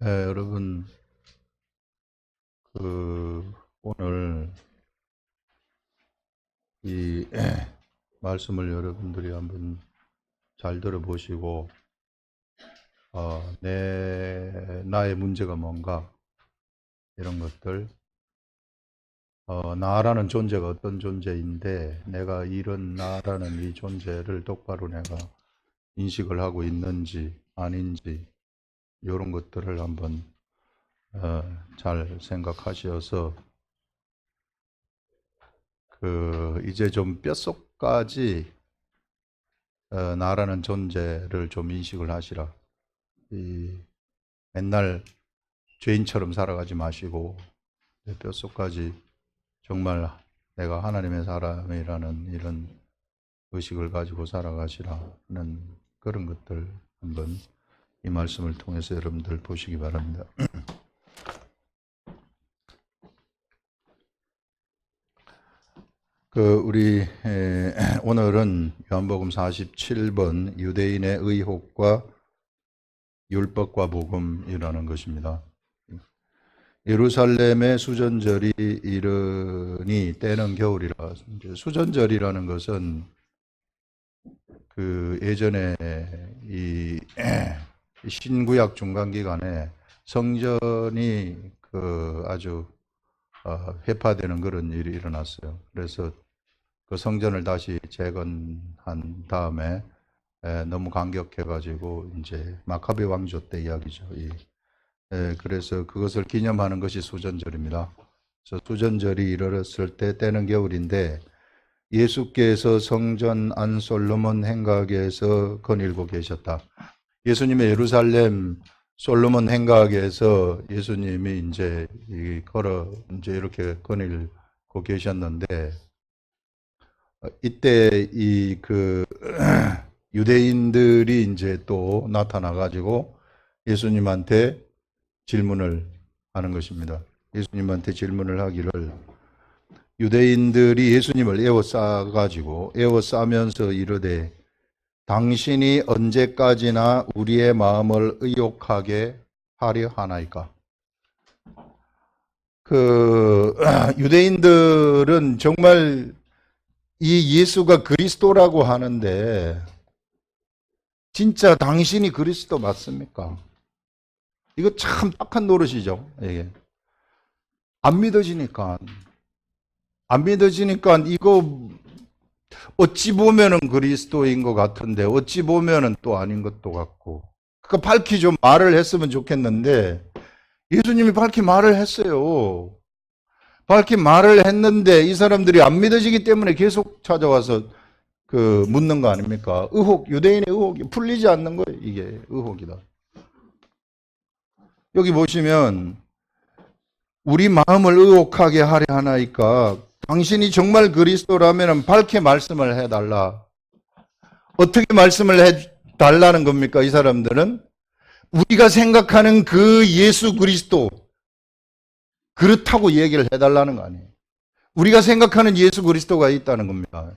여러분, 오늘 이 말씀을 여러분들이 한번 잘 들어보시고, 나의 문제가 뭔가, 이런 것들, 나라는 존재가 어떤 존재인데, 내가 이런 나라는 이 존재를 똑바로 내가 인식을 하고 있는지, 아닌지, 이런 것들을 한번 잘 생각하셔서 이제 좀 뼛속까지 나라는 존재를 좀 인식을 하시라. 맨날 죄인처럼 살아가지 마시고 내 뼛속까지 정말 내가 하나님의 사람이라는 이런 의식을 가지고 살아가시라는 그런 것들 한번 이 말씀을 통해서 여러분들 보시기 바랍니다. 우리 오늘은 요한복음 47번 유대인의 의혹과 율법과 복음이라는 것입니다. 예루살렘의 수전절이 이르니 때는 겨울이라. 수전절이라는 것은 예전에 이 신구약 중간기간에 성전이 아주 회파되는 그런 일이 일어났어요. 그래서 그 성전을 다시 재건한 다음에 너무 감격해가지고 이제 마카베 왕조 때 이야기죠. 그래서 그것을 기념하는 것이 수전절입니다. 그래서 수전절이 이르렀을 때 때는 겨울인데 예수께서 성전 안 솔로몬 행각에서 거닐고 계셨다. 예수님의 예루살렘 솔로몬 행각에서 예수님이 이제 이제 이렇게 거닐고 계셨는데 이때 유대인들이 이제 또 나타나가지고 예수님한테 질문을 하는 것입니다. 예수님한테 질문을 하기를 유대인들이 예수님을 에워싸면서 이르되 당신이 언제까지나 우리의 마음을 의욕하게 하려 하나이까? 유대인들은 정말 이 예수가 그리스도라고 하는데 진짜 당신이 그리스도 맞습니까? 이거 참 딱한 노릇이죠. 이게 안 믿어지니까 이거 어찌 보면은 그리스도인 것 같은데 어찌 보면은 또 아닌 것도 같고, 그러니까 밝히 좀 말을 했으면 좋겠는데 예수님이 밝히 말을 했어요. 밝히 말을 했는데 이 사람들이 안 믿어지기 때문에 계속 찾아와서 묻는 거 아닙니까? 유대인의 의혹이 풀리지 않는 거예요. 이게 의혹이다. 여기 보시면 우리 마음을 의혹하게 하려 하나이까? 당신이 정말 그리스도라면 밝게 말씀을 해달라. 어떻게 말씀을 해달라는 겁니까? 이 사람들은 우리가 생각하는 그 예수 그리스도 그렇다고 얘기를 해달라는 거 아니에요. 우리가 생각하는 예수 그리스도가 있다는 겁니다.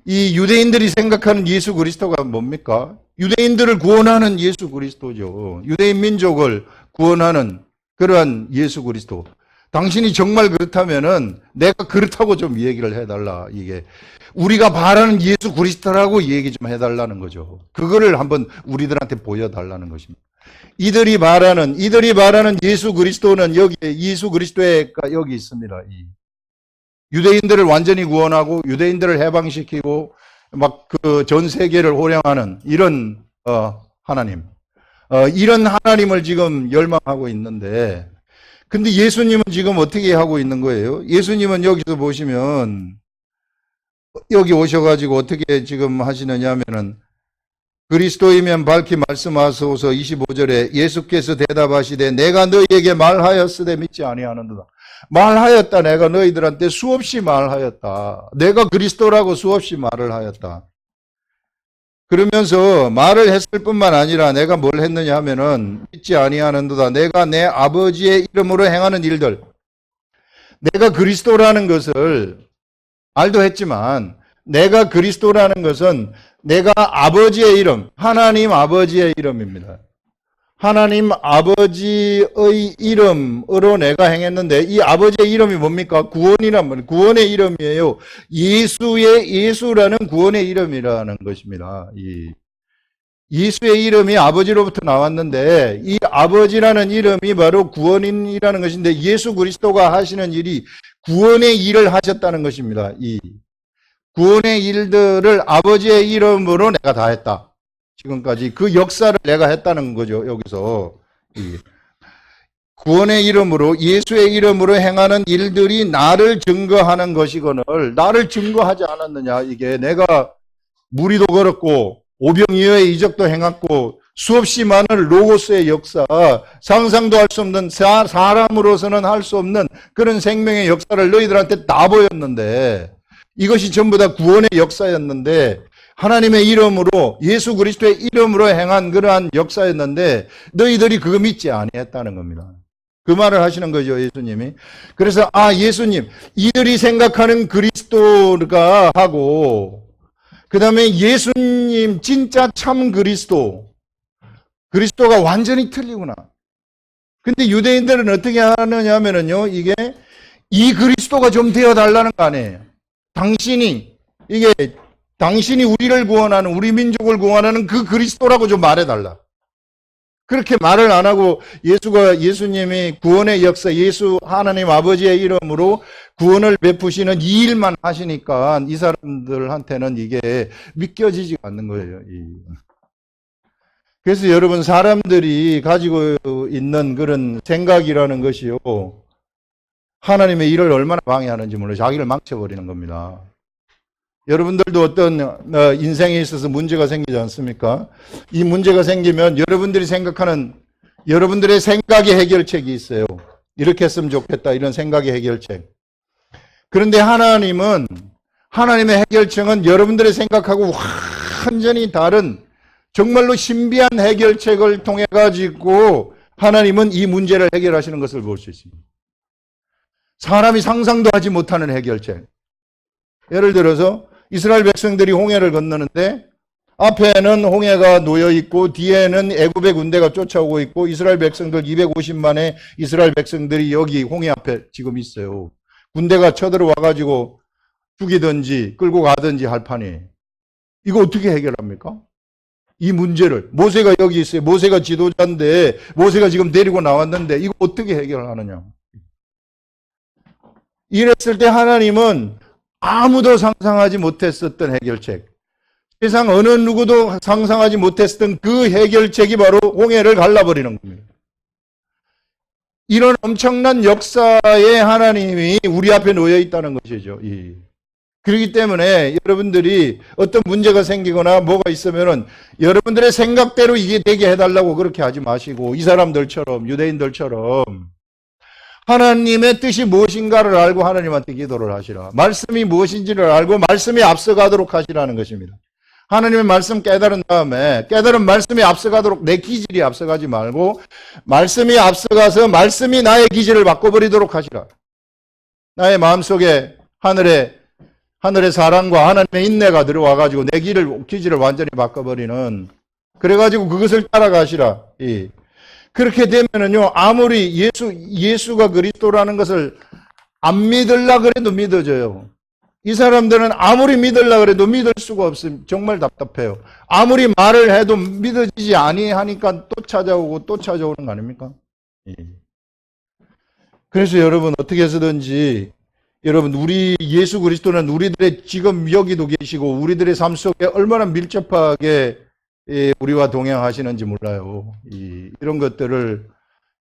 이 유대인들이 생각하는 예수 그리스도가 뭡니까? 유대인들을 구원하는 예수 그리스도죠. 유대인 민족을 구원하는 그러한 예수 그리스도. 당신이 정말 그렇다면은 내가 그렇다고 좀 얘기를 해달라. 이게 우리가 바라는 예수 그리스도라고 얘기 좀 해달라는 거죠. 그거를 한번 우리들한테 보여달라는 것입니다. 이들이 말하는 예수 그리스도는 여기 예수 그리스도가 여기 있습니다. 유대인들을 완전히 구원하고 유대인들을 해방시키고 막 전 세계를 호령하는 이런 하나님, 이런 하나님을 지금 열망하고 있는데, 근데 예수님은 지금 어떻게 하고 있는 거예요? 예수님은 여기서 보시면 여기 오셔가지고 어떻게 지금 하시느냐 하면은 그리스도이면 밝히 말씀하소서. 25절에 예수께서 대답하시되 내가 너희에게 말하였으되 믿지 아니하는도다. 말하였다. 내가 너희들한테 수없이 말하였다. 내가 그리스도라고 수없이 말을 하였다. 그러면서 말을 했을 뿐만 아니라 내가 뭘 했느냐 하면은 믿지 아니하는도다. 내가 내 아버지의 이름으로 행하는 일들, 내가 그리스도라는 것을 말도 했지만 내가 그리스도라는 것은 내가 아버지의 이름, 하나님 아버지의 이름입니다. 하나님 아버지의 이름으로 내가 행했는데 이 아버지의 이름이 뭡니까? 구원이란 말, 구원의 이름이에요. 예수라는 구원의 이름이라는 것입니다. 예수의 이름이 아버지로부터 나왔는데 이 아버지라는 이름이 바로 구원인이라는 것인데 예수 그리스도가 하시는 일이 구원의 일을 하셨다는 것입니다. 이 구원의 일들을 아버지의 이름으로 내가 다 했다. 지금까지 그 역사를 내가 했다는 거죠. 여기서 구원의 이름으로 예수의 이름으로 행하는 일들이 나를 증거하는 것이거늘 나를 증거하지 않았느냐. 이게 내가 무리도 걸었고 오병이어의 이적도 행했고 수없이 많은 로고스의 역사, 상상도 할 수 없는 사람으로서는 할 수 없는 그런 생명의 역사를 너희들한테 다 보였는데 이것이 전부 다 구원의 역사였는데 하나님의 이름으로 예수 그리스도의 이름으로 행한 그러한 역사였는데 너희들이 그거 믿지 아니했다는 겁니다. 그 말을 하시는 거죠, 예수님이. 그래서 예수님, 이들이 생각하는 그리스도가 하고 그 다음에 예수님 진짜 참 그리스도가 완전히 틀리구나. 근데 유대인들은 어떻게 하느냐 하면은요, 이게 이 그리스도가 좀 되어달라는 거 아니에요. 당신이 우리를 구원하는, 우리 민족을 구원하는 그 그리스도라고 좀 말해달라. 그렇게 말을 안 하고 예수님이 구원의 역사, 하나님 아버지의 이름으로 구원을 베푸시는 이 일만 하시니까 이 사람들한테는 이게 믿겨지지가 않는 거예요. 그래서 여러분, 사람들이 가지고 있는 그런 생각이라는 것이요, 하나님의 일을 얼마나 방해하는지 몰라요. 자기를 망쳐버리는 겁니다. 여러분들도 어떤 인생에 있어서 문제가 생기지 않습니까? 이 문제가 생기면 여러분들이 생각하는 여러분들의 생각의 해결책이 있어요. 이렇게 했으면 좋겠다, 이런 생각의 해결책. 그런데 하나님의 해결책은 여러분들의 생각하고 완전히 다른 정말로 신비한 해결책을 통해 가지고 하나님은 이 문제를 해결하시는 것을 볼 수 있습니다. 사람이 상상도 하지 못하는 해결책. 예를 들어서 이스라엘 백성들이 홍해를 건너는데 앞에는 홍해가 놓여 있고 뒤에는 애굽의 군대가 쫓아오고 있고 이스라엘 백성들 250만의 이스라엘 백성들이 여기 홍해 앞에 지금 있어요. 군대가 쳐들어와 가지고 죽이든지 끌고 가든지 할 판이에요. 이거 어떻게 해결합니까? 이 문제를. 모세가 여기 있어요. 모세가 지도자인데 모세가 지금 데리고 나왔는데 이거 어떻게 해결하느냐. 이랬을 때 하나님은 아무도 상상하지 못했었던 해결책, 세상 어느 누구도 상상하지 못했었던 그 해결책이 바로 홍해를 갈라버리는 겁니다. 이런 엄청난 역사의 하나님이 우리 앞에 놓여 있다는 것이죠. 그렇기 때문에 여러분들이 어떤 문제가 생기거나 뭐가 있으면은 여러분들의 생각대로 이게 되게 해달라고 그렇게 하지 마시고 이 사람들처럼, 유대인들처럼 하나님의 뜻이 무엇인가를 알고 하나님한테 기도를 하시라. 말씀이 무엇인지를 알고 말씀에 앞서가도록 하시라는 것입니다. 하나님의 말씀 깨달은 다음에 깨달은 말씀이 앞서가도록 내 기질이 앞서가지 말고 말씀이 앞서가서 말씀이 나의 기질을 바꿔버리도록 하시라. 나의 마음속에 하늘의 사랑과 하나님의 인내가 들어와가지고 내 기질을 완전히 바꿔버리는, 그래가지고 그것을 따라가시라. 그렇게 되면은요, 아무리 예수가 그리스도라는 것을 안 믿으려 그래도 믿어져요. 이 사람들은 아무리 믿으려 그래도 믿을 수가 없으면 정말 답답해요. 아무리 말을 해도 믿어지지 아니하니까 또 찾아오는 거 아닙니까? 그래서 여러분, 어떻게 해서든지 여러분, 우리 예수 그리스도는 우리들의 지금 여기도 계시고 우리들의 삶 속에 얼마나 밀접하게 우리와 동행하시는지 몰라요. 이런 것들을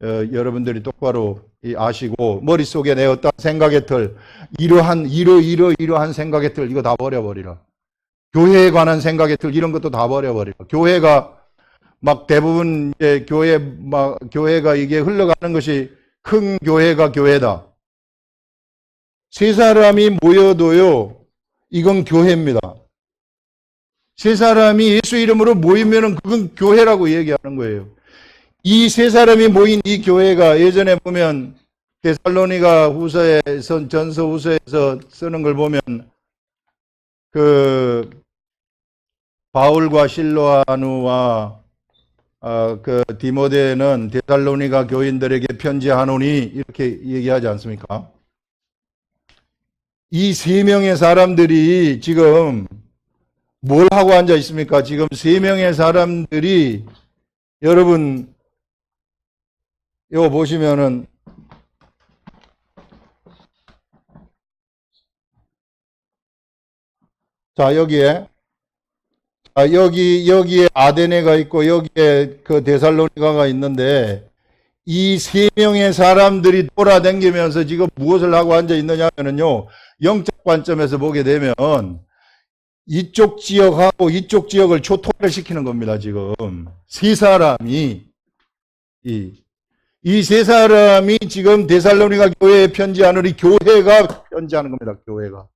여러분들이 똑바로 아시고 머릿속에 내 어떤 생각의 틀, 이러한 생각의 틀, 이거 다 버려버리라. 교회에 관한 생각의 틀, 이런 것도 다 버려버리라. 교회가 막 대부분 교회가 이게 흘러가는 것이 큰 교회가 교회다. 세 사람이 모여도요, 이건 교회입니다. 세 사람이 예수 이름으로 모이면은 그건 교회라고 얘기하는 거예요. 이 세 사람이 모인 이 교회가 예전에 보면 데살로니가 후서에서, 전서 후서에서 쓰는 걸 보면 그 바울과 실로아누와 그 디모데는 데살로니가 교인들에게 편지하노니 이렇게 얘기하지 않습니까? 이 세 명의 사람들이 지금 뭘 하고 앉아 있습니까? 지금 세 명의 사람들이 여러분 이거 보시면은 자 여기에 여기에 아데네가 있고 여기에 그 데살로니가가 있는데 이 세 명의 사람들이 돌아다니면서 지금 무엇을 하고 앉아 있느냐면요. 영적 관점에서 보게 되면 이쪽 지역하고 이쪽 지역을 초토화를 시키는 겁니다. 지금 세 사람이 이 세 사람이 지금 데살로니가 교회에 편지하는 이 교회가 편지하는 겁니다. 교회가.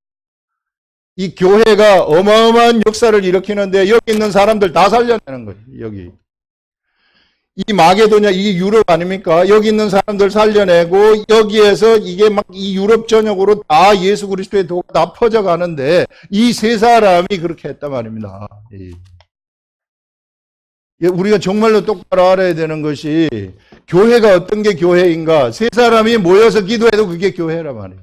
이 교회가 어마어마한 역사를 일으키는데 여기 있는 사람들 다 살려내는 거예요. 여기. 이 마게도냐, 이 유럽 아닙니까? 여기 있는 사람들 살려내고 여기에서 이게 막 이 유럽 전역으로 다 예수 그리스도의 도가 다 퍼져가는데 이 세 사람이 그렇게 했단 말입니다. 우리가 정말로 똑바로 알아야 되는 것이 교회가 어떤 게 교회인가? 세 사람이 모여서 기도해도 그게 교회란 말이에요.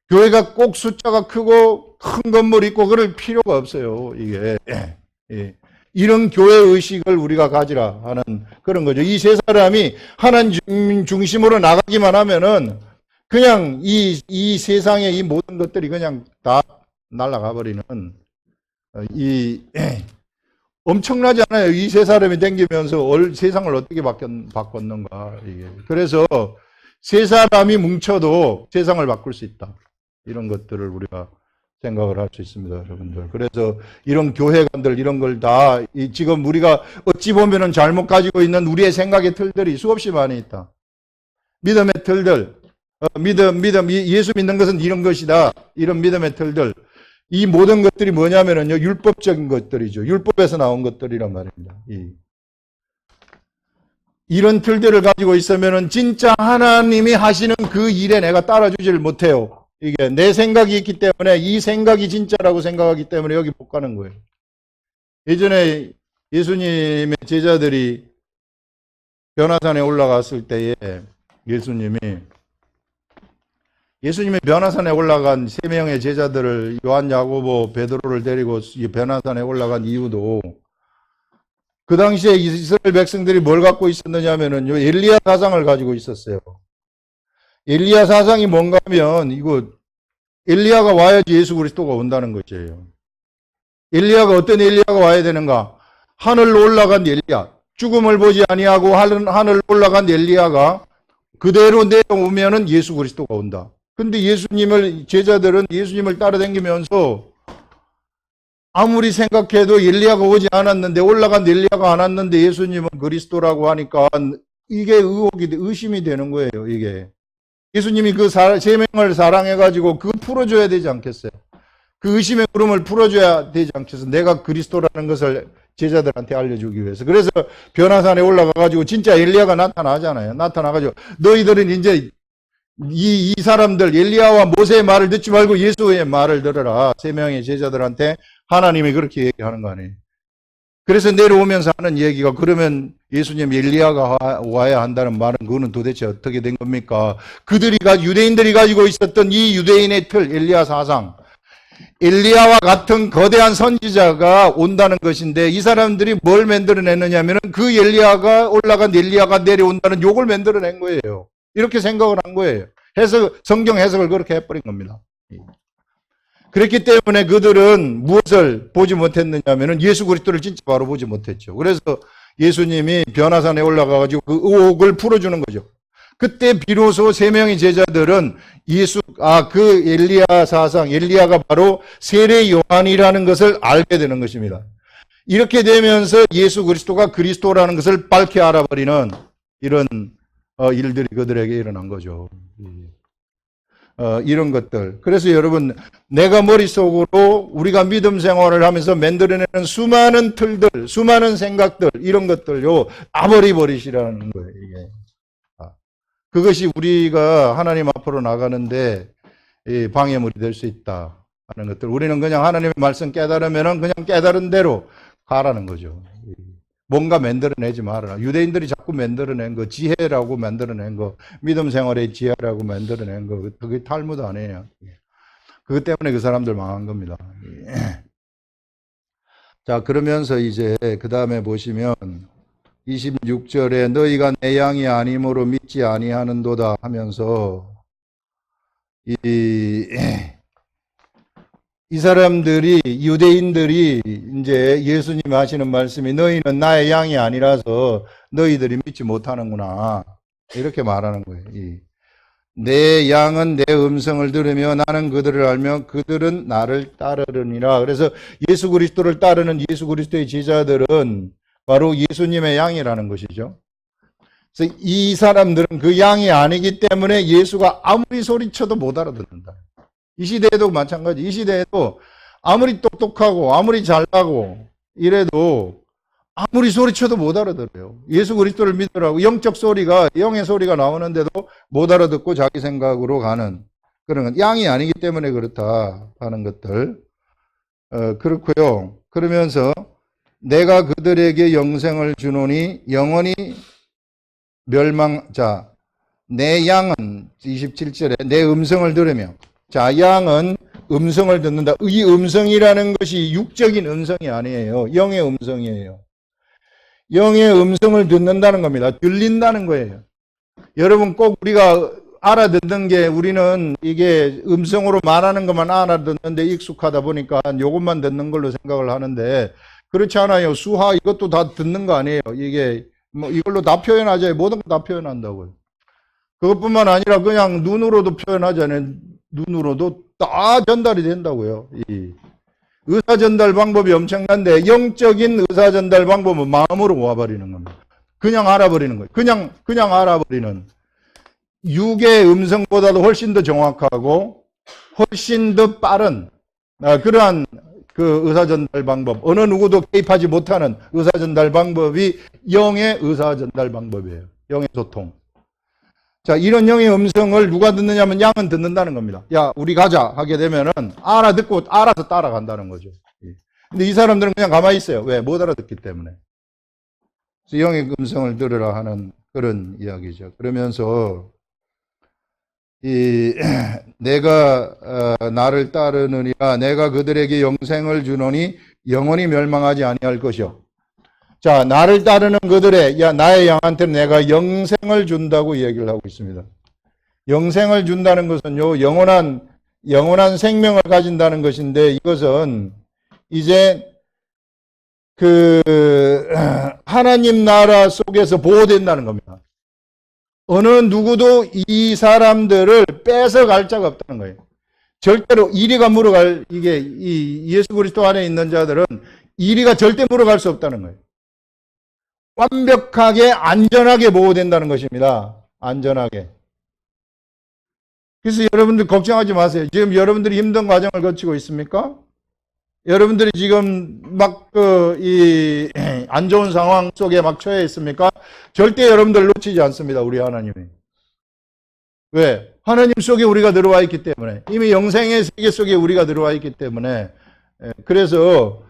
교회가 꼭 숫자가 크고 큰 건물 있고 그럴 필요가 없어요. 이게 이런 교회 의식을 우리가 가지라 하는 그런 거죠. 이 세 사람이 하나님 중심으로 나가기만 하면은 그냥 이 세상의 이 모든 것들이 그냥 다 날아가 버리는 엄청나지 않아요. 이 세 사람이 댕기면서 세상을 어떻게 바꿨는가. 이게. 그래서 세 사람이 뭉쳐도 세상을 바꿀 수 있다. 이런 것들을 우리가 생각을 할 수 있습니다, 여러분들. 그래서 이런 교회관들, 이런 걸 다, 지금 우리가 어찌 보면은 잘못 가지고 있는 우리의 생각의 틀들이 수없이 많이 있다. 믿음의 틀들, 예수 믿는 것은 이런 것이다. 이런 믿음의 틀들. 이 모든 것들이 뭐냐면은요, 율법적인 것들이죠. 율법에서 나온 것들이란 말입니다. 이런 틀들을 가지고 있으면은 진짜 하나님이 하시는 그 일에 내가 따라주지를 못해요. 이게 내 생각이 있기 때문에 이 생각이 진짜라고 생각하기 때문에 여기 못 가는 거예요. 예전에 예수님의 제자들이 변화산에 올라갔을 때에 예수님이 변화산에 올라간 세 명의 제자들을 요한, 야고보, 베드로를 데리고 변화산에 올라간 이유도 그 당시에 이스라엘 백성들이 뭘 갖고 있었느냐면은 엘리야 사상을 가지고 있었어요. 엘리야 사상이 뭔가 하면 이거 엘리야가 와야지 예수 그리스도가 온다는 것이에요. 엘리야가 어떤 엘리야가 와야 되는가? 하늘로 올라간 엘리야. 죽음을 보지 아니하고 하늘로 올라간 엘리야가 그대로 내려오면은 예수 그리스도가 온다. 근데 제자들은 예수님을 따라다니면서 아무리 생각해도 엘리야가 오지 않았는데 올라간 엘리야가 안 왔는데 예수님은 그리스도라고 하니까 이게 의심이 되는 거예요. 이게. 예수님이 그 세 명을 사랑해가지고 그거 풀어줘야 되지 않겠어요? 그 의심의 구름을 풀어줘야 되지 않겠어요? 내가 그리스도라는 것을 제자들한테 알려주기 위해서. 그래서 변화산에 올라가가지고 진짜 엘리야가 나타나잖아요. 나타나가지고 너희들은 이제 이 사람들 엘리야와 모세의 말을 듣지 말고 예수의 말을 들어라. 세 명의 제자들한테 하나님이 그렇게 얘기하는 거 아니에요. 그래서 내려오면서 하는 얘기가 그러면 예수님 엘리야가 와야 한다는 말은 그거는 도대체 어떻게 된 겁니까? 유대인들이 가지고 있었던 이 유대인의 틀, 엘리야 사상. 엘리야와 같은 거대한 선지자가 온다는 것인데 이 사람들이 뭘 만들어냈느냐면 그 올라간 엘리야가 내려온다는 욕을 만들어낸 거예요. 이렇게 생각을 한 거예요. 성경 해석을 그렇게 해버린 겁니다. 그렇기 때문에 그들은 무엇을 보지 못했느냐면 예수 그리스도를 진짜 바로 보지 못했죠. 그래서 예수님이 변화산에 올라가가지고 그 의혹을 풀어주는 거죠. 그때 비로소 세 명의 제자들은 그 엘리야 사상, 엘리야가 바로 세례 요한이라는 것을 알게 되는 것입니다. 이렇게 되면서 예수 그리스도가 그리스도라는 것을 밝히 알아버리는 이런 일들이 그들에게 일어난 거죠. 이런 것들. 그래서 여러분, 내가 머릿속으로 우리가 믿음 생활을 하면서 만들어내는 수많은 틀들, 수많은 생각들, 이런 것들요, 다 버리시라는 거예요, 이게. 그것이 우리가 하나님 앞으로 나가는데 방해물이 될 수 있다 하는 것들. 우리는 그냥 하나님의 말씀 깨달으면은 그냥 깨달은 대로 가라는 거죠. 뭔가 만들어내지 말아라. 유대인들이 자꾸 만들어낸 거, 지혜라고 만들어낸 거, 믿음 생활의 지혜라고 만들어낸 거, 그게 탈무드 아니에요. 그것 때문에 그 사람들 망한 겁니다. 자, 그러면서 이제 그 다음에 보시면 26절에 너희가 내 양이 아니므로 믿지 아니하는도다 하면서 이 사람들이, 유대인들이 이제 예수님 하시는 말씀이 너희는 나의 양이 아니라서 너희들이 믿지 못하는구나. 이렇게 말하는 거예요. 내 양은 내 음성을 들으며 나는 그들을 알며 그들은 나를 따르느니라. 그래서 예수 그리스도를 따르는 예수 그리스도의 제자들은 바로 예수님의 양이라는 것이죠. 그래서 이 사람들은 그 양이 아니기 때문에 예수가 아무리 소리쳐도 못 알아듣는다. 이 시대에도 마찬가지. 이 시대에도 아무리 똑똑하고 아무리 잘나고 이래도 아무리 소리쳐도 못 알아들어요. 예수 그리스도를 믿으라고 영적 소리가, 영의 소리가 나오는데도 못 알아듣고 자기 생각으로 가는 그런 건 양이 아니기 때문에 그렇다 하는 것들. 그렇고요. 그러면서 내가 그들에게 영생을 주노니 영원히 자, 내 양은 27절에 내 음성을 들으며, 자, 양은 음성을 듣는다. 이 음성이라는 것이 육적인 음성이 아니에요. 영의 음성이에요. 영의 음성을 듣는다는 겁니다. 들린다는 거예요. 여러분 꼭 우리가 알아듣는 게, 우리는 이게 음성으로 말하는 것만 알아듣는데 익숙하다 보니까 요것만 듣는 걸로 생각을 하는데 그렇지 않아요. 수화 이것도 다 듣는 거 아니에요. 이게 뭐 이걸로 다 표현하죠. 모든 거 다 표현한다고요. 그것뿐만 아니라 그냥 눈으로도 표현하잖아요. 눈으로도 다 전달이 된다고요. 의사 전달 방법이 엄청난데 영적인 의사 전달 방법은 마음으로 와버리는 겁니다. 그냥 알아버리는 거예요. 그냥 알아버리는. 육의 음성보다도 훨씬 더 정확하고 훨씬 더 빠른 그러한 그 의사 전달 방법, 어느 누구도 개입하지 못하는 의사 전달 방법이 영의 의사 전달 방법이에요. 영의 소통. 자, 이런 영의 음성을 누가 듣느냐면 양은 듣는다는 겁니다. 야, 우리 가자 하게 되면은 알아듣고 알아서 따라간다는 거죠. 근데 이 사람들은 그냥 가만히 있어요. 왜? 못 알아듣기 때문에. 그래서 영의 음성을 들으라 하는 그런 이야기죠. 그러면서 내가 나를 따르느니라 내가 그들에게 영생을 주노니 영원히 멸망하지 아니할 것이요. 자, 나를 따르는 그들의, 야, 나의 양한테는 내가 영생을 준다고 이야기를 하고 있습니다. 영생을 준다는 것은요, 영원한 생명을 가진다는 것인데, 이것은 이제 하나님 나라 속에서 보호된다는 겁니다. 어느 누구도 이 사람들을 뺏어갈 자가 없다는 거예요. 절대로 이리가 물어갈, 이 예수 그리스도 안에 있는 자들은 이리가 절대 물어갈 수 없다는 거예요. 완벽하게 안전하게 보호된다는 것입니다. 안전하게. 그래서 여러분들 걱정하지 마세요. 지금 여러분들이 힘든 과정을 거치고 있습니까? 여러분들이 지금 막 안 좋은 상황 속에 막 처해 있습니까? 절대 여러분들 놓치지 않습니다. 우리 하나님이. 왜? 하나님 속에 우리가 들어와 있기 때문에. 이미 영생의 세계 속에 우리가 들어와 있기 때문에. 그래서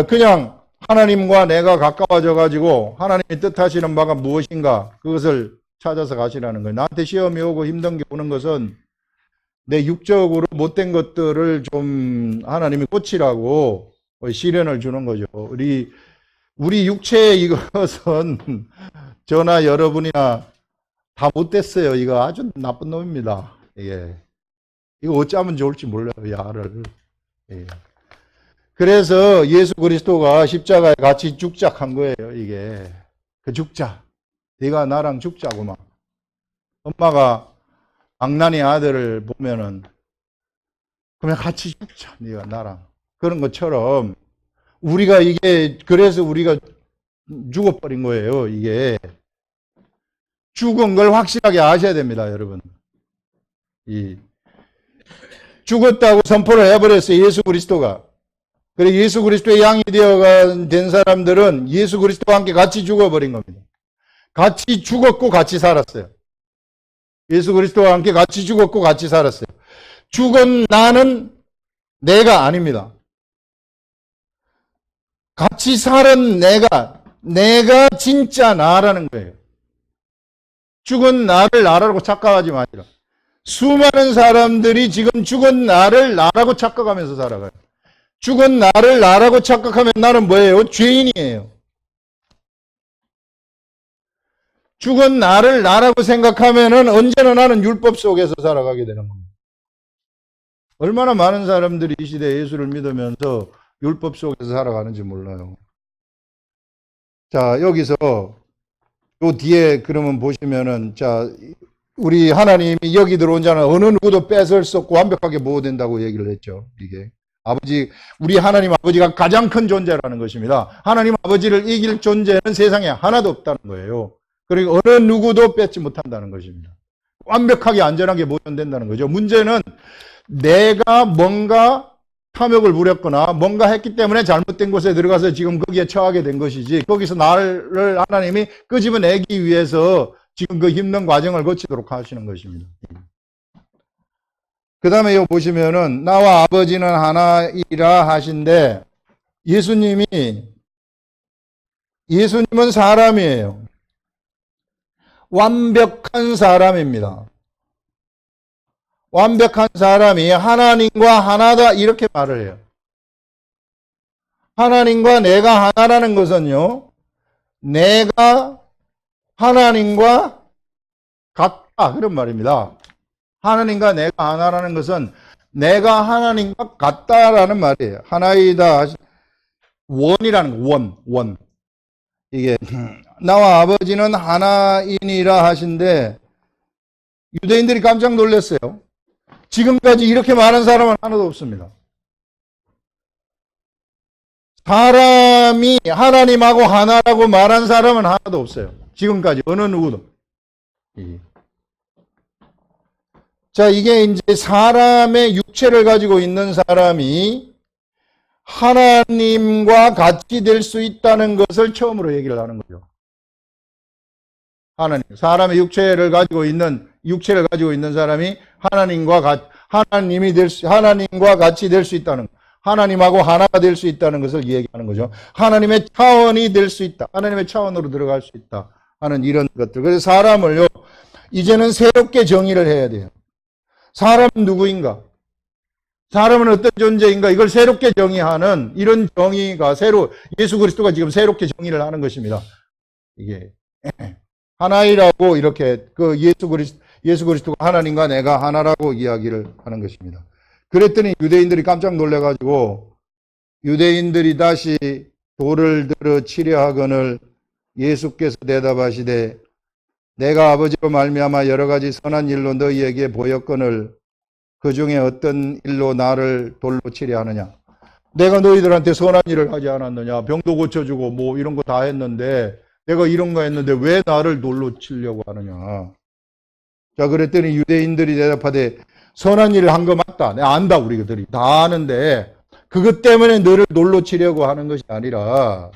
그냥 하나님과 내가 가까워져 가지고 하나님이 뜻하시는 바가 무엇인가 그것을 찾아서 가시라는 거예요. 나한테 시험이 오고 힘든 게 오는 것은 내 육적으로 못된 것들을 좀 하나님이 고치라고 시련을 주는 거죠. 우리 육체의 이것은 저나 여러분이나 다 못됐어요. 이거 아주 나쁜 놈입니다. 이거 어쩌면 좋을지 몰라요. 야를. 그래서 예수 그리스도가 십자가에 같이 죽작한 거예요. 이게 그 죽자. 네가 나랑 죽자고 막. 엄마가 악난이 아들을 보면은 그러면 같이 죽자. 네가 나랑. 그런 것처럼 우리가 그래서 우리가 죽어버린 거예요. 이게 죽은 걸 확실하게 아셔야 됩니다, 여러분. 죽었다고 선포를 해버렸어요. 예수 그리스도가. 그래 예수 그리스도의 양이 된 사람들은 예수 그리스도와 함께 같이 죽어버린 겁니다. 같이 죽었고 같이 살았어요. 예수 그리스도와 함께 같이 죽었고 같이 살았어요. 죽은 나는 내가 아닙니다. 같이 살은 내가 진짜 나라는 거예요. 죽은 나를 나라고 착각하지 마시라. 수많은 사람들이 지금 죽은 나를 나라고 착각하면서 살아가요. 죽은 나를 나라고 착각하면 나는 뭐예요? 죄인이에요. 죽은 나를 나라고 생각하면은 언제나 나는 율법 속에서 살아가게 되는 겁니다. 얼마나 많은 사람들이 이 시대에 예수를 믿으면서 율법 속에서 살아가는지 몰라요. 자, 여기서 요 뒤에 그러면 보시면은, 자, 우리 하나님이 여기 들어온 자는 어느 누구도 뺏을 수 없고 완벽하게 보호된다고 얘기를 했죠. 이게 아버지, 우리 하나님 아버지가 가장 큰 존재라는 것입니다. 하나님 아버지를 이길 존재는 세상에 하나도 없다는 거예요. 그리고 어느 누구도 뺏지 못한다는 것입니다. 완벽하게 안전하게 보존된다는 거죠. 문제는 내가 뭔가 탐욕을 부렸거나 뭔가 했기 때문에 잘못된 곳에 들어가서 지금 거기에 처하게 된 것이지, 거기서 나를 하나님이 끄집어내기 위해서 지금 그 힘든 과정을 거치도록 하시는 것입니다. 그 다음에 여기 보시면은 나와 아버지는 하나이라 하신데, 예수님은 사람이에요. 완벽한 사람입니다. 완벽한 사람이 하나님과 하나다 이렇게 말을 해요. 하나님과 내가 하나라는 것은요, 내가 하나님과 같다 그런 말입니다. 하나님과 내가 하나라는 것은 내가 하나님과 같다라는 말이에요. 하나이다, 원이라는 거, 원. 이게 나와 아버지는 하나이니라 하신데, 유대인들이 깜짝 놀랐어요. 지금까지 이렇게 많은 사람은 하나도 없습니다. 사람이 하나님하고 하나라고 말한 사람은 하나도 없어요. 지금까지 어느 누구도. 자, 이게 이제 사람의 육체를 가지고 있는 사람이 하나님과 같이 될 수 있다는 것을 처음으로 얘기를 하는 거죠. 사람의 육체를 가지고 있는 사람이 하나님과 같이 될 수 있다는 것. 하나님하고 하나가 될 수 있다는 것을 얘기하는 거죠. 하나님의 차원이 될 수 있다. 하나님의 차원으로 들어갈 수 있다 하는 이런 것들. 그래서 사람을요, 이제는 새롭게 정의를 해야 돼요. 사람은 누구인가? 사람은 어떤 존재인가? 이걸 새롭게 정의하는 이런 정의가 예수 그리스도가 지금 새롭게 정의를 하는 것입니다. 이게 하나이라고 이렇게 예수 그리스도가 하나님과 내가 하나라고 이야기를 하는 것입니다. 그랬더니 유대인들이 깜짝 놀래가지고, 유대인들이 다시 돌을 들어 치려 하거늘 예수께서 대답하시되, 내가 아버지로 말미암아 여러 가지 선한 일로 너희에게 보였거늘 그 중에 어떤 일로 나를 돌로 치려 하느냐? 내가 너희들한테 선한 일을 하지 않았느냐? 병도 고쳐주고 뭐 이런 거 다 했는데, 내가 이런 거 했는데 왜 나를 돌로 치려고 하느냐? 자, 그랬더니 유대인들이 대답하되, 선한 일을 한 거 맞다. 내가 안다, 우리들이. 다 아는데, 그것 때문에 너를 돌로 치려고 하는 것이 아니라,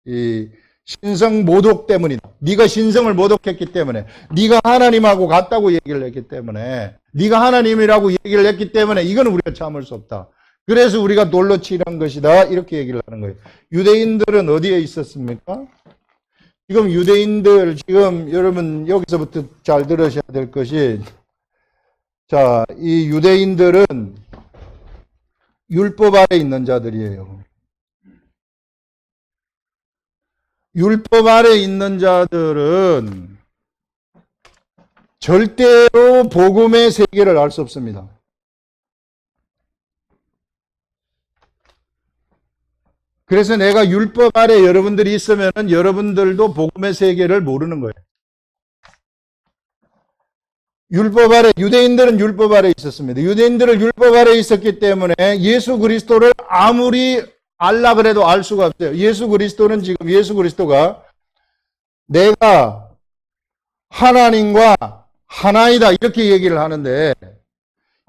이 신성 모독 때문이다. 네가 신성을 모독했기 때문에, 네가 하나님하고 같다고 얘기를 했기 때문에, 네가 하나님이라고 얘기를 했기 때문에 이거는 우리가 참을 수 없다. 그래서 우리가 돌로 치려는 것이다. 이렇게 얘기를 하는 거예요. 유대인들은 어디에 있었습니까? 지금 여러분 여기서부터 잘 들으셔야 될 것이, 자, 이 유대인들은 율법 아래 있는 자들이에요. 율법 아래 있는 자들은 절대로 복음의 세계를 알 수 없습니다. 그래서 내가 율법 아래 여러분들이 있으면 여러분들도 복음의 세계를 모르는 거예요. 유대인들은 율법 아래 있었습니다. 유대인들은 율법 아래 있었기 때문에 예수 그리스도를 아무리 알라 그래도 알 수가 없어요. 예수 그리스도가 내가 하나님과 하나이다 이렇게 얘기를 하는데,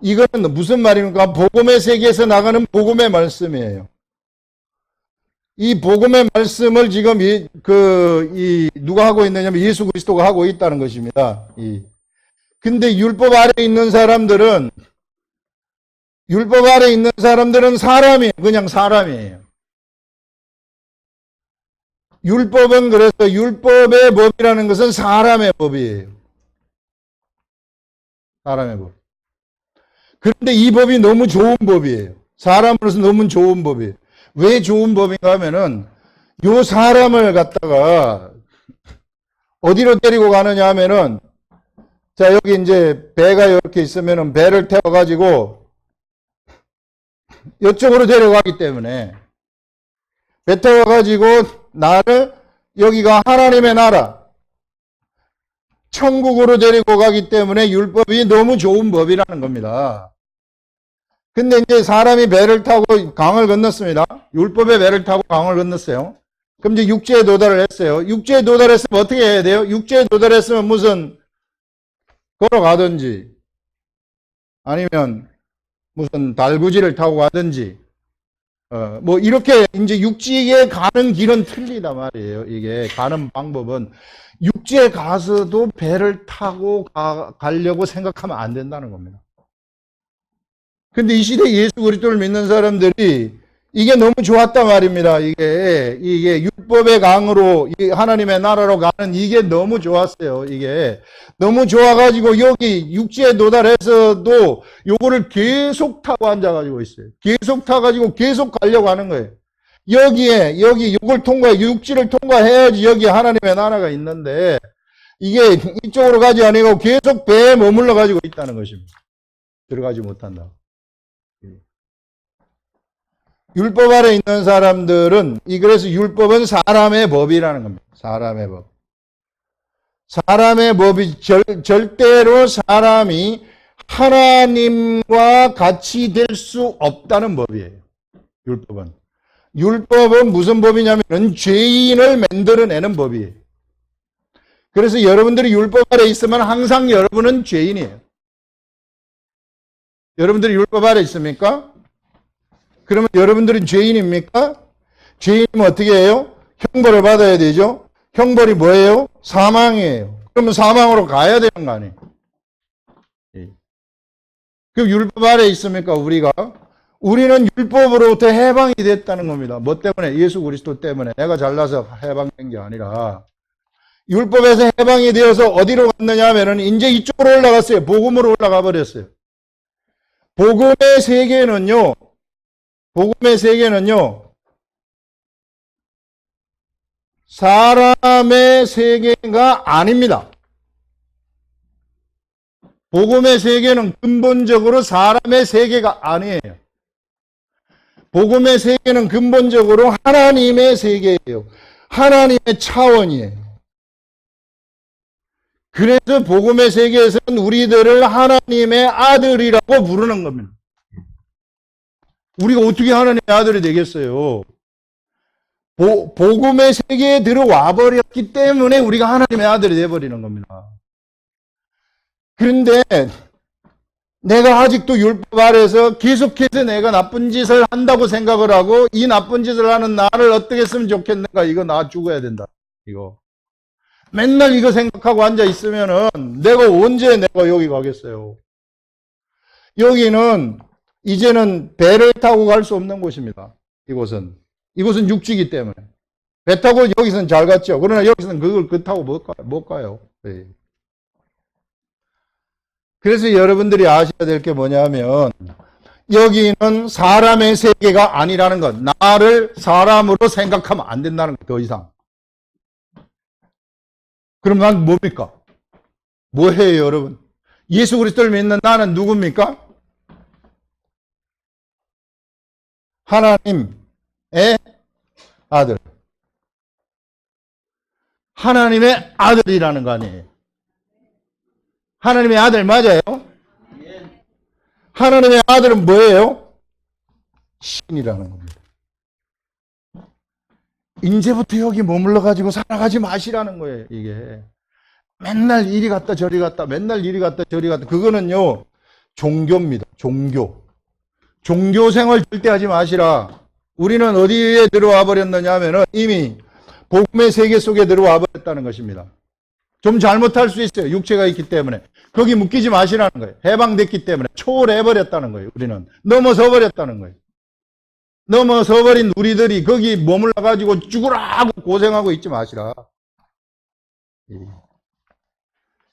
이거는 무슨 말입니까? 복음의 세계에서 나가는 복음의 말씀이에요. 이 복음의 말씀을 지금 누가 하고 있느냐면 예수 그리스도가 하고 있다는 것입니다. 근데 율법 아래 있는 사람들은 사람이에요. 그냥 사람이에요. 율법은 그래서 율법의 법이라는 것은 사람의 법이에요. 사람의 법. 그런데 이 법이 너무 좋은 법이에요. 사람으로서 너무 좋은 법이에요. 왜 좋은 법인가 하면은 요 사람을 갖다가 어디로 데리고 가느냐 하면은 자, 여기 이제 배가 이렇게 있으면은 배를 태워가지고 이쪽으로 데려가기 때문에 배 태워가지고 나를 여기가 하나님의 나라, 천국으로 데리고 가기 때문에 율법이 너무 좋은 법이라는 겁니다. 근데 이제 사람이 배를 타고 강을 건넜습니다. 율법의 배를 타고 강을 건넜어요. 그럼 이제 육지에 도달을 했어요. 육지에 도달했으면 어떻게 해야 돼요? 육지에 도달했으면 무슨 걸어가든지 아니면 무슨 달구지를 타고 가든지 뭐 이렇게 이제 육지에 가는 길은 틀리단 말이에요. 이게 가는 방법은 육지에 가서도 배를 타고 가려고 생각하면 안 된다는 겁니다. 근데 이 시대 예수 그리스도를 믿는 사람들이 이게 너무 좋았단 말입니다. 이게 율법의 강으로 하나님의 나라로 가는 이게 너무 좋았어요. 이게 너무 좋아가지고 여기 육지에 도달해서도 요거를 계속 타고 앉아가지고 있어요. 계속 타가지고 계속 가려고 하는 거예요. 여기 요걸 육지를 통과해야지 여기 하나님의 나라가 있는데 이게 이쪽으로 가지 아니고 계속 배에 머물러 가지고 있다는 것입니다. 들어가지 못한다. 율법 아래 있는 사람들은 그래서 율법은 사람의 법이라는 겁니다. 사람의 법. 사람의 법이 절대로 사람이 하나님과 같이 될 수 없다는 법이에요. 율법은. 율법은 무슨 법이냐면 죄인을 만들어내는 법이에요. 그래서 여러분들이 율법 아래 있으면 항상 여러분은 죄인이에요. 여러분들이 율법 아래 있습니까? 그러면 여러분들은 죄인입니까? 죄인이면 어떻게 해요? 형벌을 받아야 되죠? 형벌이 뭐예요? 사망이에요. 그러면 사망으로 가야 되는 거 아니에요? 그럼 율법 아래 있습니까? 우리는 율법으로부터 해방이 됐다는 겁니다. 뭐 때문에? 예수 그리스도 때문에. 내가 잘나서 해방된 게 아니라 율법에서 해방이 되어서 어디로 갔느냐 하면은 이제 이쪽으로 올라갔어요. 복음으로 올라가 버렸어요. 복음의 세계는요, 사람의 세계가 아닙니다. 복음의 세계는 근본적으로 사람의 세계가 아니에요. 복음의 세계는 근본적으로 하나님의 세계예요. 하나님의 차원이에요. 그래서 복음의 세계에서는 우리들을 하나님의 아들이라고 부르는 겁니다. 우리가 어떻게 하나님의 아들이 되겠어요? 복음의 세계에 들어와 버렸기 때문에 우리가 하나님의 아들이 되어버리는 겁니다. 그런데 내가 아직도 율법 아래서 계속해서 내가 나쁜 짓을 한다고 생각을 하고 이 나쁜 짓을 하는 나를 어떻게 했으면 좋겠는가? 이거 나 죽어야 된다. 이거. 맨날 이거 생각하고 앉아 있으면은 내가 언제 여기 가겠어요? 여기는 이제는 배를 타고 갈 수 없는 곳입니다. 이곳은 육지이기 때문에. 배 타고 여기서는 잘 갔죠. 그러나 여기서는 그걸 타고 못 가요. 네. 그래서 여러분들이 아셔야 될 게 뭐냐면 여기는 사람의 세계가 아니라는 것. 나를 사람으로 생각하면 안 된다는 것. 더 이상. 그럼 난 뭡니까? 뭐 해요, 여러분? 예수 그리스도를 믿는 나는 누굽니까? 하나님의 아들. 하나님의 아들이라는 거 아니에요. 하나님의 아들 맞아요? 하나님의 아들은 뭐예요? 신이라는 겁니다. 이제부터 여기 머물러 가지고 살아가지 마시라는 거예요. 이게 맨날 이리 갔다 저리 갔다 맨날 이리 갔다 저리 갔다 그거는요 종교입니다. 종교 생활 절대 하지 마시라. 우리는 어디에 들어와 버렸느냐 하면은 이미 복음의 세계 속에 들어와 버렸다는 것입니다. 좀 잘못할 수 있어요. 육체가 있기 때문에. 거기 묶이지 마시라는 거예요. 해방됐기 때문에 초월해 버렸다는 거예요. 우리는 넘어서 버렸다는 거예요. 넘어서버린 우리들이 거기 머물러가지고 죽으라고 고생하고 있지 마시라.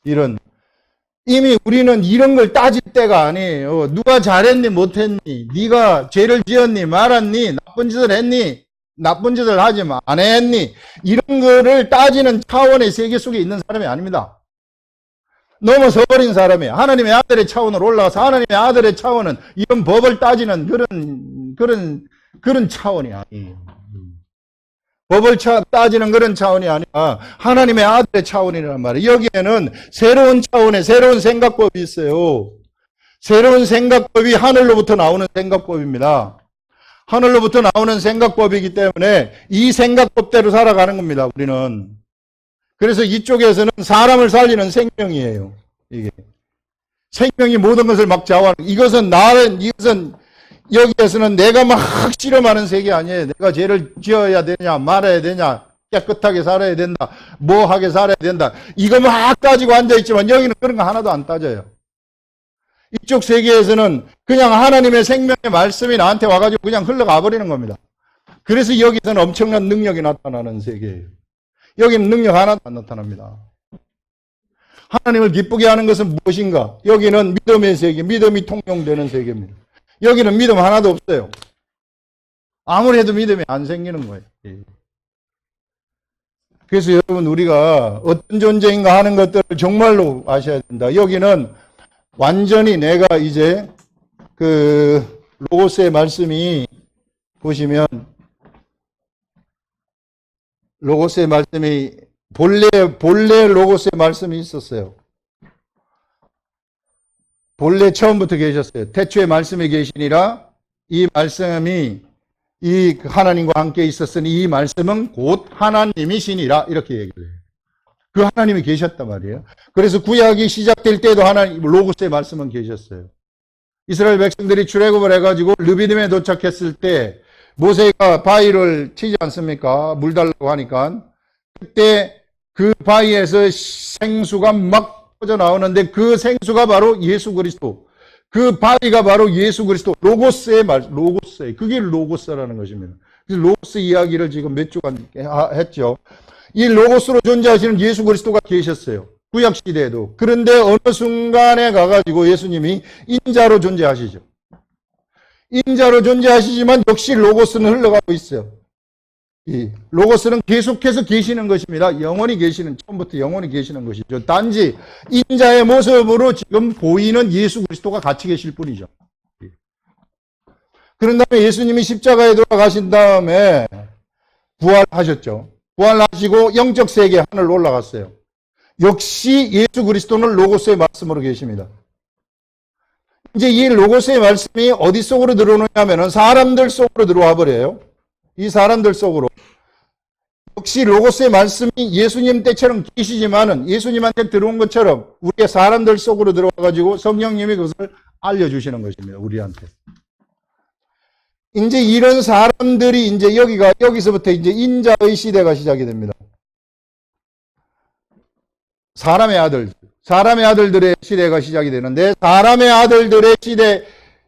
이런, 이미 우리는 이런 걸 따질 때가 아니에요. 누가 잘했니 못했니, 네가 죄를 지었니 말았니, 나쁜 짓을 했니, 나쁜 짓을 하지 안 했니, 이런 거를 따지는 차원의 세계 속에 있는 사람이 아닙니다. 넘어서버린 사람이에요. 하나님의 아들의 차원으로 올라가서 하나님의 아들의 차원은 이런 법을 따지는 그런 차원이 아니에요. 법을 따지는 그런 차원이 아니라 하나님의 아들의 차원이란 말이에요. 여기에는 새로운 차원의 새로운 생각법이 있어요. 새로운 생각법이 하늘로부터 나오는 생각법입니다. 하늘로부터 나오는 생각법이기 때문에 이 생각법대로 살아가는 겁니다, 우리는. 그래서 이쪽에서는 사람을 살리는 생명이에요. 이게 생명이 모든 것을 막 좌우하는, 이것은 여기에서는 내가 막 실험하는 세계 아니에요. 내가 죄를 지어야 되냐, 말아야 되냐, 깨끗하게 살아야 된다, 뭐하게 살아야 된다, 이거 막 따지고 앉아있지만 여기는 그런 거 하나도 안 따져요. 이쪽 세계에서는 그냥 하나님의 생명의 말씀이 나한테 와가지고 그냥 흘러가 버리는 겁니다. 그래서 여기서는 엄청난 능력이 나타나는 세계예요. 여기는 능력 하나도 안 나타납니다. 하나님을 기쁘게 하는 것은 무엇인가? 여기는 믿음의 세계, 믿음이 통용되는 세계입니다. 여기는 믿음 하나도 없어요. 아무리 해도 믿음이 안 생기는 거예요. 그래서 여러분, 우리가 어떤 존재인가 하는 것들을 정말로 아셔야 된다. 여기는 완전히 내가 이제 그 로고스의 말씀이 보시면, 로고스의 말씀이 본래 로고스의 말씀이 있었어요. 본래 처음부터 계셨어요. 태초에 말씀이 계시니라. 이 말씀이 이 하나님과 함께 있었으니 이 말씀은 곧 하나님이시니라. 이렇게 얘기를 해요. 그 하나님이 계셨단 말이에요. 그래서 구약이 시작될 때도 하나님 로고스의 말씀은 계셨어요. 이스라엘 백성들이 출애굽을 해가지고 르비딤에 도착했을 때 모세가 바위를 치지 않습니까? 물 달라고 하니까. 그때 그 바위에서 생수가 막 퍼져 나오는데 그 생수가 바로 예수 그리스도. 그 바위가 바로 예수 그리스도. 로고스의 로고스의. 그게 로고스라는 것입니다. 그래서 로고스 이야기를 지금 몇 주간 했죠. 이 로고스로 존재하시는 예수 그리스도가 계셨어요. 구약 시대에도. 그런데 어느 순간에 가가지고 예수님이 인자로 존재하시죠. 인자로 존재하시지만 역시 로고스는 흘러가고 있어요. 이 로고스는 계속해서 계시는 것입니다. 영원히 계시는, 처음부터 영원히 계시는 것이죠. 단지 인자의 모습으로 지금 보이는 예수 그리스도가 같이 계실 뿐이죠. 그런 다음에 예수님이 십자가에 돌아가신 다음에 부활하셨죠. 부활하시고 영적 세계 하늘 올라갔어요. 역시 예수 그리스도는 로고스의 말씀으로 계십니다. 이제 이 로고스의 말씀이 어디 속으로 들어오느냐면은 사람들 속으로 들어와 버려요. 이 사람들 속으로. 역시 로고스의 말씀이 예수님 때처럼 계시지만은 예수님한테 들어온 것처럼 우리의 사람들 속으로 들어와 가지고 성령님이 그것을 알려주시는 것입니다. 우리한테. 이제 이런 사람들이 이제 여기서부터 이제 인자의 시대가 시작이 됩니다. 사람의 아들들의 시대가 시작이 되는데, 사람의 아들들의 시대,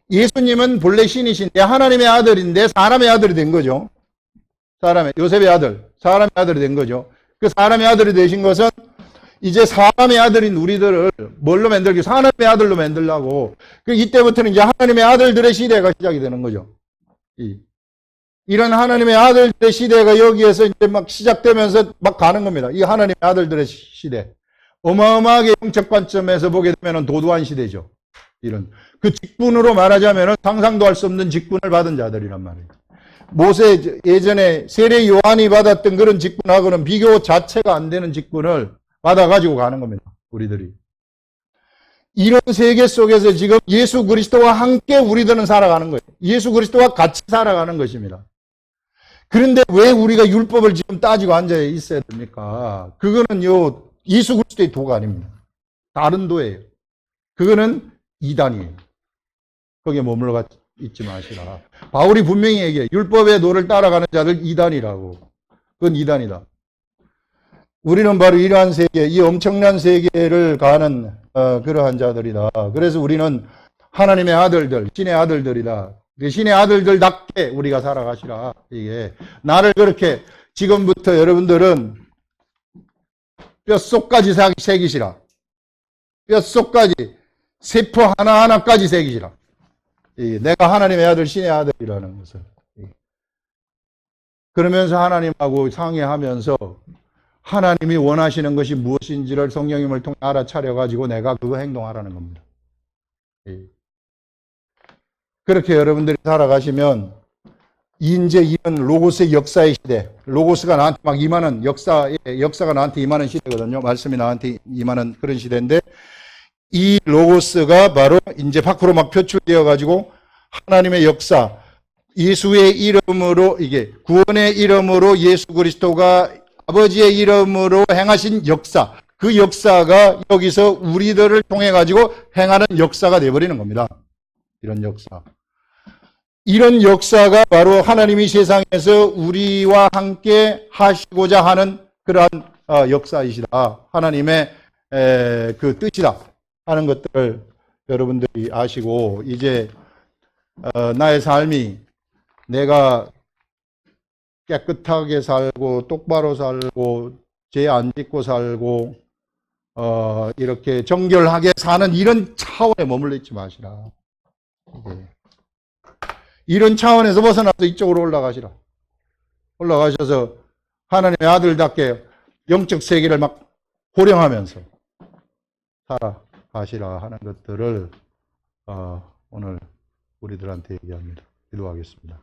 예수님은 본래 신이신데 하나님의 아들인데 사람의 아들이 된 거죠. 요셉의 아들, 사람의 아들이 된 거죠. 그 사람의 아들이 되신 것은 이제 사람의 아들인 우리들을 뭘로 만들기? 하나님의 아들로 만들려고. 이때부터는 이제 하나님의 아들들의 시대가 시작이 되는 거죠. 이런 하나님의 아들들의 시대가 여기에서 이제 막 시작되면서 막 가는 겁니다. 이 하나님의 아들들의 시대. 어마어마하게 영적 관점에서 보게 되면 도도한 시대죠. 이런. 그 직분으로 말하자면 상상도 할 수 없는 직분을 받은 자들이란 말이에요. 모세 예전에 세례 요한이 받았던 그런 직분하고는 비교 자체가 안 되는 직분을 받아가지고 가는 겁니다. 우리들이. 이런 세계 속에서 지금 예수 그리스도와 함께 우리들은 살아가는 거예요. 예수 그리스도와 같이 살아가는 것입니다. 그런데 왜 우리가 율법을 지금 따지고 앉아 있어야 됩니까? 그거는 예수 그리스도의 도가 아닙니다. 다른 도예요. 그거는 이단이에요. 거기에 머물러 있지 마시라. 바울이 분명히 얘기해요. 율법의 도를 따라가는 자들 이단이라고. 그건 이단이다. 우리는 바로 이러한 세계, 이 엄청난 세계를 가는 그러한 자들이다. 그래서 우리는 하나님의 아들들, 신의 아들들이다. 신의 아들들답게 우리가 살아가시라. 이게 나를 그렇게 지금부터 여러분들은 뼛속까지 새기시라. 뼛속까지 세포 하나하나까지 새기시라. 내가 하나님의 아들, 신의 아들이라는 것을. 그러면서 하나님하고 상의하면서 하나님이 원하시는 것이 무엇인지를 성령님을 통해 알아차려가지고 내가 그거 행동하라는 겁니다. 그렇게 여러분들이 살아가시면 이제 이런 로고스의 역사의 시대, 로고스가 나한테 막 임하는 역사가 나한테 임하는 시대거든요. 말씀이 나한테 임하는 그런 시대인데 이 로고스가 바로 이제 밖으로 막 표출되어 가지고 하나님의 역사, 예수의 이름으로 이게 구원의 이름으로 예수 그리스도가 아버지의 이름으로 행하신 역사, 그 역사가 여기서 우리들을 통해 가지고 행하는 역사가 되어버리는 겁니다. 이런 역사. 이런 역사가 바로 하나님이 세상에서 우리와 함께 하시고자 하는 그러한 역사이시다. 하나님의 그 뜻이다 하는 것들을 여러분들이 아시고 이제 나의 삶이 내가 깨끗하게 살고 똑바로 살고 죄 안 짓고 살고 이렇게 정결하게 사는 이런 차원에 머물러 있지 마시라. 이런 차원에서 벗어나서 이쪽으로 올라가시라. 올라가셔서 하나님의 아들답게 영적 세계를 막 호령하면서 살아가시라 하는 것들을 오늘 우리들한테 얘기합니다. 기도하겠습니다.